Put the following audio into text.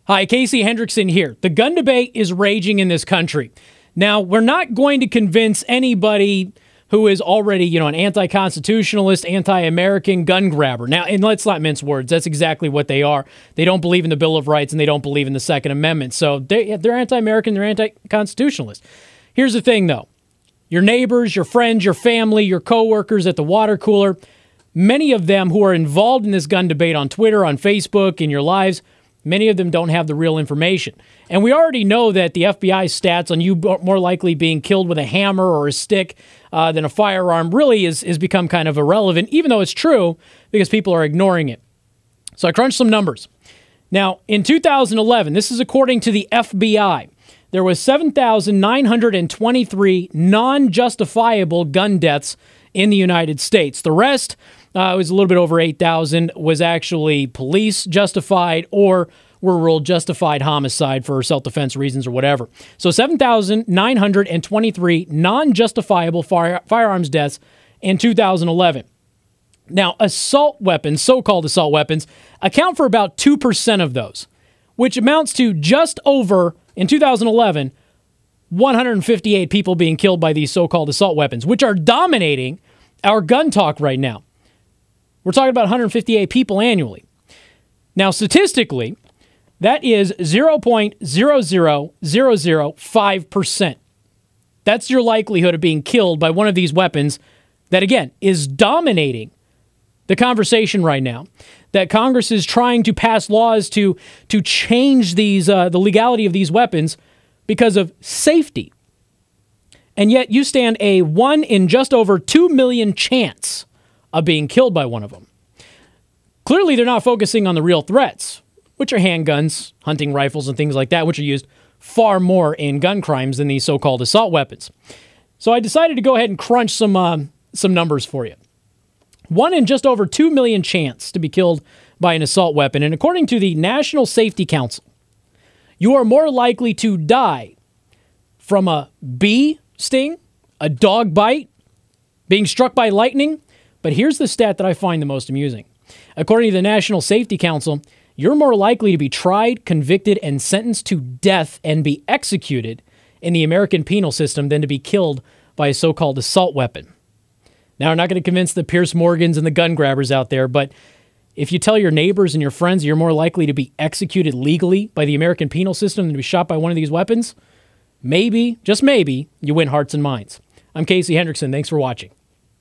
Hi, Casey Hendrickson here. The gun debate is raging in this country. Now, we're not going to convince anybody who is already, an anti-constitutionalist, anti-American gun grabber. Now, and let's not mince words. That's exactly what they are. They don't believe in the Bill of Rights and they don't believe in the Second Amendment. So they're anti-American, they're anti-constitutionalist. Here's the thing, though. Your neighbors, your friends, your family, your coworkers at the water cooler, many of them who are involved in this gun debate on Twitter, on Facebook, in your lives, many of them don't have the real information. And we already know that the FBI stats on you more likely being killed with a hammer or a stick than a firearm really is become kind of irrelevant, even though it's true, because people are ignoring it. So I crunched some numbers. Now, in 2011, this is according to the FBI, there was 7,923 non-justifiable gun deaths in the United States. The rest, it was a little bit over 8,000, was actually police justified or were ruled justified homicide for self-defense reasons or whatever. So 7,923 non-justifiable firearms deaths in 2011. Now, assault weapons, so-called assault weapons, account for about 2% of those, which amounts to just over, in 2011, 158 people being killed by these so-called assault weapons, which are dominating our gun talk right now. We're talking about 158 people annually. Now, statistically, that is 0.00005%. That's your likelihood of being killed by one of these weapons that, again, is dominating the conversation right now. That Congress is trying to pass laws to change these the legality of these weapons because of safety. And yet you stand a 1 in just over 2 million chance of being killed by one of them. Clearly, they're not focusing on the real threats, which are handguns, hunting rifles, and things like that, which are used far more in gun crimes than these so-called assault weapons. So I decided to go ahead and crunch some numbers for you. 1 in just over 2 million chance to be killed by an assault weapon. And according to the National Safety Council, you are more likely to die from a bee sting, a dog bite, being struck by lightning. But here's the stat that I find the most amusing. According to the National Safety Council, you're more likely to be tried, convicted, and sentenced to death and be executed in the American penal system than to be killed by a so-called assault weapon. Now, I'm not going to convince the Pierce Morgans and the gun grabbers out there, but if you tell your neighbors and your friends you're more likely to be executed legally by the American penal system than to be shot by one of these weapons, maybe, just maybe, you win hearts and minds. I'm Casey Hendrickson. Thanks for watching.